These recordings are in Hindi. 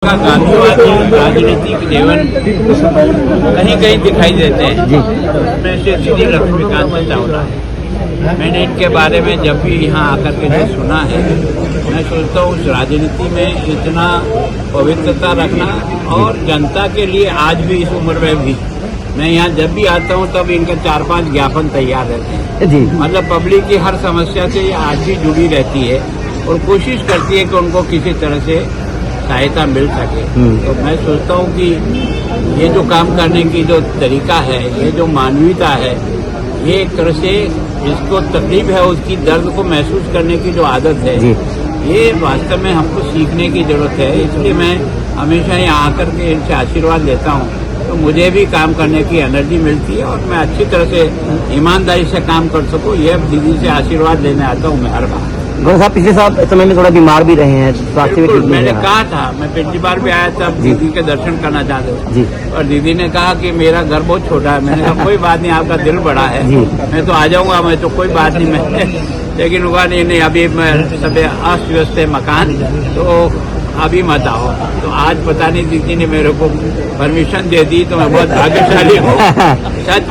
का गांधीवादी राजनीतिक जीवन कहीं कहीं दिखाई देते हैं। मैं से श्री लक्ष्मीकांत चावला है। मैंने इनके बारे में जब भी यहाँ आकर के जो सुना है, मैं सोचता हूँ उस राजनीति में इतना पवित्रता रखना और जनता के लिए आज भी इस उम्र में भी मैं यहाँ जब भी आता हूँ तब इनका 4-5 ज्ञापन तैयार रहते हैं जी। मतलब पब्लिक की हर समस्या से ये आज भी जुड़ी रहती है और कोशिश करती है कि उनको किसी तरह से सहायता मिल सके। तो मैं सोचता हूँ कि ये जो काम करने की जो तरीका है, ये जो मानवीयता है, ये एक तरह से जिसको तकलीफ है उसकी दर्द को महसूस करने की जो आदत है, ये वास्तव में हमको सीखने की जरूरत है। इसलिए मैं हमेशा यहाँ आकर के इनसे आशीर्वाद लेता हूँ तो मुझे भी काम करने की एनर्जी मिलती है और मैं अच्छी तरह से ईमानदारी से काम कर सकूँ। ये दीदी से आशीर्वाद लेने आता हूँ मैं हर बार। गौरव साहब पिछले समय में थोड़ा बीमार भी रहे हैं, स्वास्थ्य बिल्कुल, मैंने कहा था, मैं पिछली बार भी आया था, दीदी के दर्शन करना चाहते थे और दीदी ने कहा कि मेरा घर बहुत छोटा है। मैंने कहा कोई बात नहीं, आपका दिल बड़ा है, मैं तो आ जाऊंगा, मैं तो कोई बात नहीं। मैं लेकिन हुआ नहीं, अभी मैं सब अस्त व्यस्त है मकान, तो अभी मत आओ। तो आज पता नहीं दीदी ने मेरे को परमिशन दे दी तो मैं बहुत भाग्यशाली हूँ।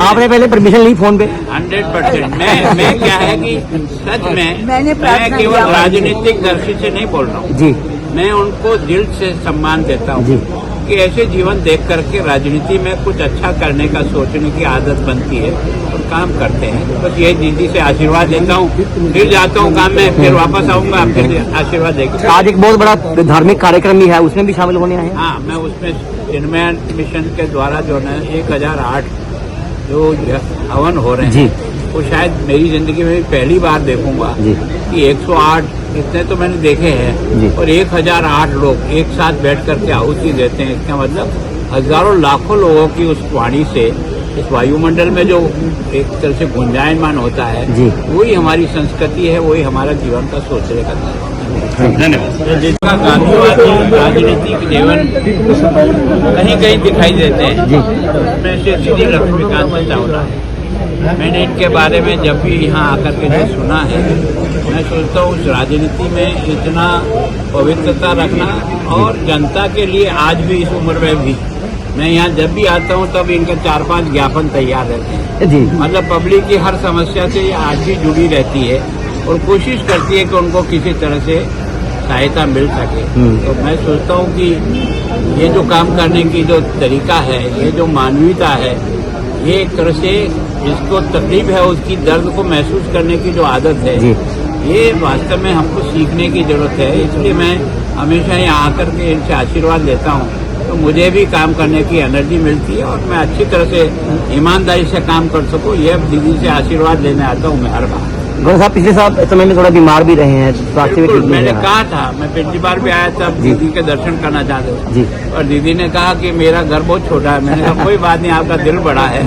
आपने पहले परमिशन ली फोन पे? 100%। मैं क्या है कि सच में मैं केवल राजनीतिक दृष्टि से नहीं बोल रहा हूँ जी, मैं उनको दिल से सम्मान देता हूँ कि ऐसे जीवन देख करके राजनीति में कुछ अच्छा करने का सोचने की आदत बनती है और काम करते हैं। बस ये दीदी से आशीर्वाद लेता हूँ, फिर जाता हूँ काम में, फिर वापस आऊंगा, फिर आशीर्वाद देगा। आज एक बहुत बड़ा धार्मिक कार्यक्रम भी है, उसमें भी शामिल होने आए? हाँ, मैं उसमें चिन्मय मिशन के द्वारा जो है 1008 जो हवन हो रहे हैं वो शायद मेरी जिंदगी में पहली बार देखूंगा कि 108 इतने तो मैंने देखे हैं और 1008 लोग एक साथ बैठ करके आहुति देते हैं। इसका मतलब हजारों लाखों लोगों की उस वाणी से इस वायुमंडल में जो एक तरह से गुंजायमान होता है, वही हमारी संस्कृति है, वही हमारा जीवन का सोचने का धन्यवाद। जिसका गांधीवादी राजनीतिक जीवन कहीं कहीं दिखाई देते हैं। मैं से श्री लक्ष्मीकांत चावला है। मैंने इनके बारे में जब भी यहाँ आकर के जो सुना है, मैं सोचता हूँ उस राजनीति में इतना पवित्रता रखना और जनता के लिए आज भी इस उम्र में भी मैं यहाँ जब भी आता हूँ तब इनका 4-5 ज्ञापन तैयार रहते हैं जी। मतलब पब्लिक की हर समस्या से ये आज भी जुड़ी रहती है और कोशिश करती है कि उनको किसी तरह से सहायता मिल सके। तो मैं सोचता हूँ कि ये जो काम करने की जो तरीका है, ये जो मानवीयता है, ये एक तरह से जिसको तकलीफ है उसकी दर्द को महसूस करने की जो आदत है, ये वास्तव में हमको सीखने की जरूरत है। इसलिए मैं हमेशा यहाँ आकर के इनसे आशीर्वाद लेता हूँ तो मुझे भी काम करने की एनर्जी मिलती है और मैं अच्छी तरह से ईमानदारी से काम कर सकूँ। ये दीदी से आशीर्वाद लेने आता हूँ मैं हर बार। गौरव साहब पिछले समय में थोड़ा बीमार भी रहे हैं, स्वास्थ्य मैंने कहा था, मैं पिछली बार भी आया था, दीदी के दर्शन करना चाहते थे और दीदी ने कहा कि मेरा घर बहुत छोटा है। मैंने कहा कोई बात नहीं, आपका दिल बड़ा है,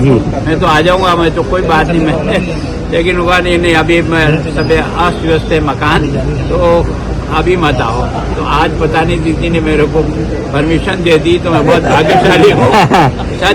मैं तो आ जाऊंगा, मैं तो कोई बात नहीं। मैं लेकिन हुआ नहीं, अभी मैं सब अस्त व्यस्त है मकान, तो अभी मत आओ। तो आज पता नहीं दीदी ने मेरे को परमिशन दे दी तो मैं बहुत भाग्यशाली हूँ।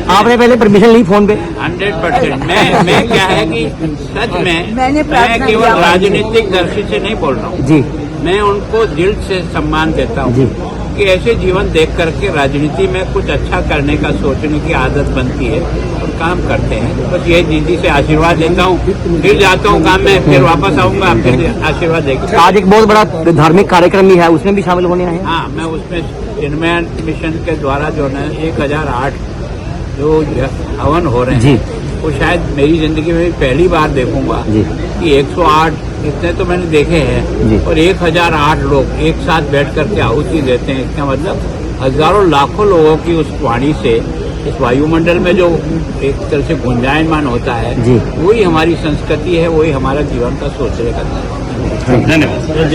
आपने पहले परमिशन ली फोन पे? 100%। मैं क्या है कि सच में मैं केवल राजनीतिक दृष्टि से नहीं बोल रहा हूँ जी, मैं उनको दिल से सम्मान देता हूँ कि ऐसे जीवन देख करके राजनीति में कुछ अच्छा करने का सोचने की आदत बनती है और काम करते हैं। बस ये दीदी से आशीर्वाद लेता हूँ, फिर जाता हूँ काम में, फिर वापस आऊंगा, फिर आशीर्वाद देगा। आज एक बहुत बड़ा धार्मिक कार्यक्रम भी है, उसमें भी शामिल होने आए? हाँ, मैं उसमें चिन्मय मिशन के द्वारा जो है 1008 जो हवन हो रहे हैं वो शायद मेरी जिंदगी में पहली बार देखूंगा कि 108 इतने तो मैंने देखे हैं और 1008 लोग एक साथ बैठ करके आहुति देते हैं। इसका मतलब हजारों लाखों लोगों की उस वाणी से इस वायुमंडल में जो एक तरह से गुंजायमान होता है, वही हमारी संस्कृति है, वही हमारा जीवन का सोचने का धन्यवाद।